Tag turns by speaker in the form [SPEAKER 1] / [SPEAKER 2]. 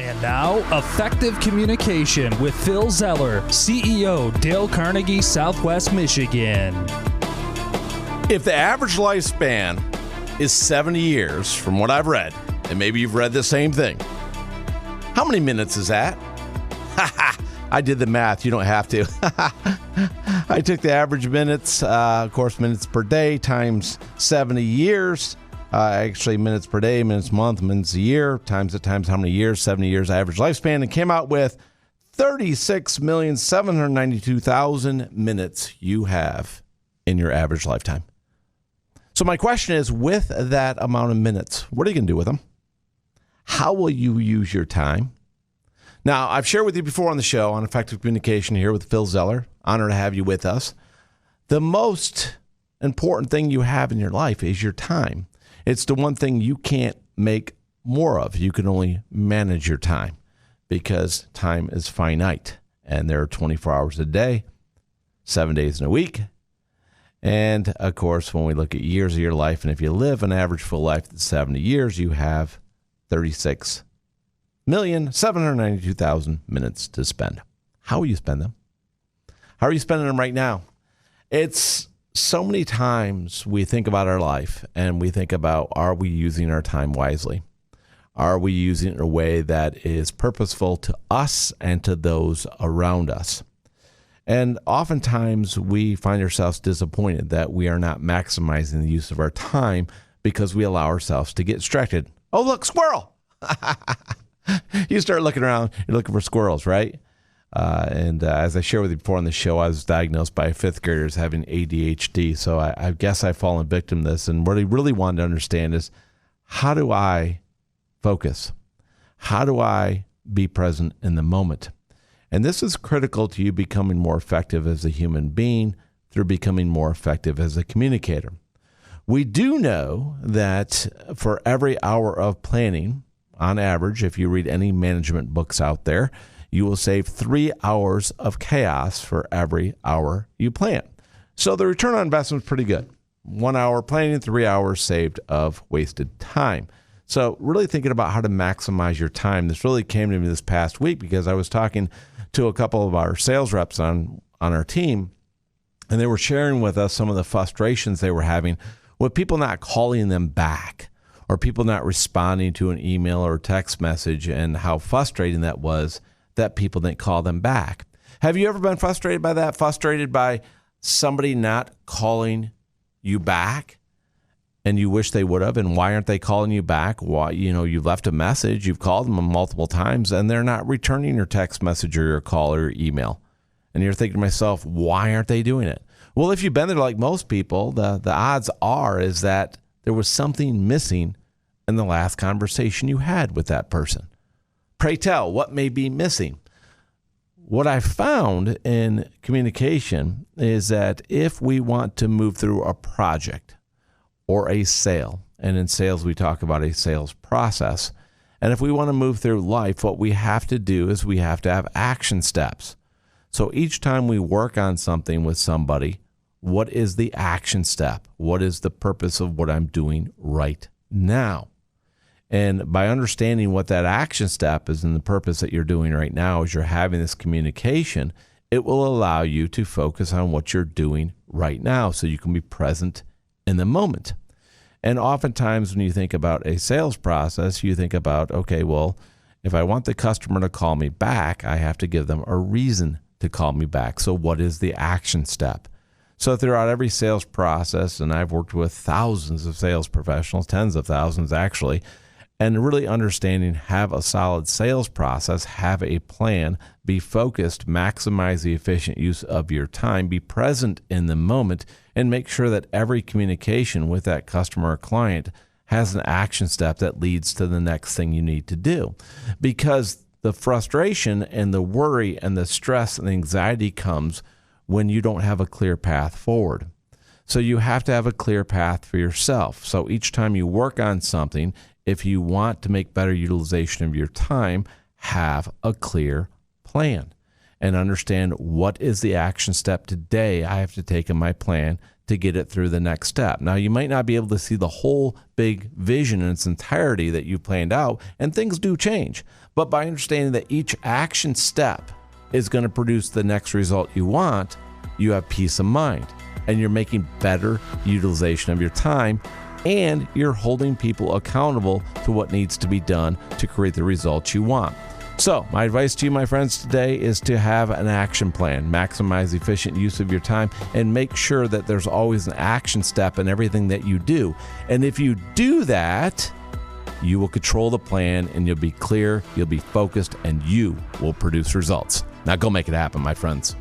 [SPEAKER 1] And now, Effective Communication with Phil Zeller, CEO, Dale Carnegie, Southwest Michigan.
[SPEAKER 2] If the average lifespan is 70 years, from what I've read, and maybe you've read the same thing, how many minutes is that? I did the math. You don't have to. I took the average minutes, of course, minutes per day times 70 years. Actually, minutes per day, minutes a month, minutes a year, times how many years, 70 years average lifespan, and came out with 36,792,000 minutes you have in your average lifetime. So my question is, with that amount of minutes, what are you going to do with them? How will you use your time? Now, I've shared with you before on the show on Effective Communication here with Phil Zeller. Honor to have you with us. The most important thing you have in your life is your time. It's the one thing you can't make more of. You can only manage your time because time is finite. And there are 24 hours a day, 7 days in a week. And, of course, when we look at years of your life, and if you live an average full life that's 70 years, you have 36,792,000 minutes to spend. How will you spend them? How are you spending them right now? It's so many times we think about our life and we think about, are we using our time wisely? Are we using it in a way that is purposeful to us and to those around us? And oftentimes we find ourselves disappointed that we are not maximizing the use of our time because we allow ourselves to get distracted. Oh, look, squirrel! You start looking around, you're looking for squirrels, right? And as I shared with you before on the show, I was diagnosed by a fifth grader as having ADHD. So I guess I've fallen victim to this. And what I really wanted to understand is, how do I focus? How do I be present in the moment? And this is critical to you becoming more effective as a human being through becoming more effective as a communicator. We do know that for every hour of planning, on average, if you read any management books out there, you will save 3 hours of chaos for every hour you plan. So the return on investment is pretty good. 1 hour planning, 3 hours saved of wasted time. So really thinking about how to maximize your time. This really came to me this past week because I was talking to a couple of our sales reps on our team, and they were sharing with us some of the frustrations they were having with people not calling them back or people not responding to an email or text message, and how frustrating that was that people didn't call them back. Have you ever been frustrated by that? Frustrated by somebody not calling you back and you wish they would have, and why aren't they calling you back? Why, you've left a message, you've called them multiple times, and they're not returning your text message or your call or your email. And you're thinking to myself, why aren't they doing it? Well, if you've been there like most people, the odds are is that there was something missing in the last conversation you had with that person. Pray tell, what may be missing? What I found in communication is that if we want to move through a project or a sale, and in sales we talk about a sales process, and if we want to move through life, what we have to do is we have to have action steps. So each time we work on something with somebody, what is the action step? What is the purpose of what I'm doing right now? And by understanding what that action step is and the purpose that you're doing right now as you're having this communication, it will allow you to focus on what you're doing right now so you can be present in the moment. And oftentimes when you think about a sales process, you think about, okay, well, if I want the customer to call me back, I have to give them a reason to call me back. So what is the action step? So throughout every sales process, and I've worked with thousands of sales professionals, tens of thousands actually, and really understanding, have a solid sales process, have a plan, be focused, maximize the efficient use of your time, be present in the moment, and make sure that every communication with that customer or client has an action step that leads to the next thing you need to do. Because the frustration and the worry and the stress and the anxiety comes when you don't have a clear path forward. So you have to have a clear path for yourself. So each time you work on something, if you want to make better utilization of your time, have a clear plan and understand what is the action step today I have to take in my plan to get it through the next step. Now, you might not be able to see the whole big vision in its entirety that you planned out, and things do change. But by understanding that each action step is going to produce the next result you want, you have peace of mind, and you're making better utilization of your time, and you're holding people accountable to what needs to be done to create the results you want. So my advice to you, my friends, today is to have an action plan, maximize efficient use of your time, and make sure that there's always an action step in everything that you do. And if you do that, you will control the plan, and you'll be clear, you'll be focused, and you will produce results. Now go make it happen, my friends.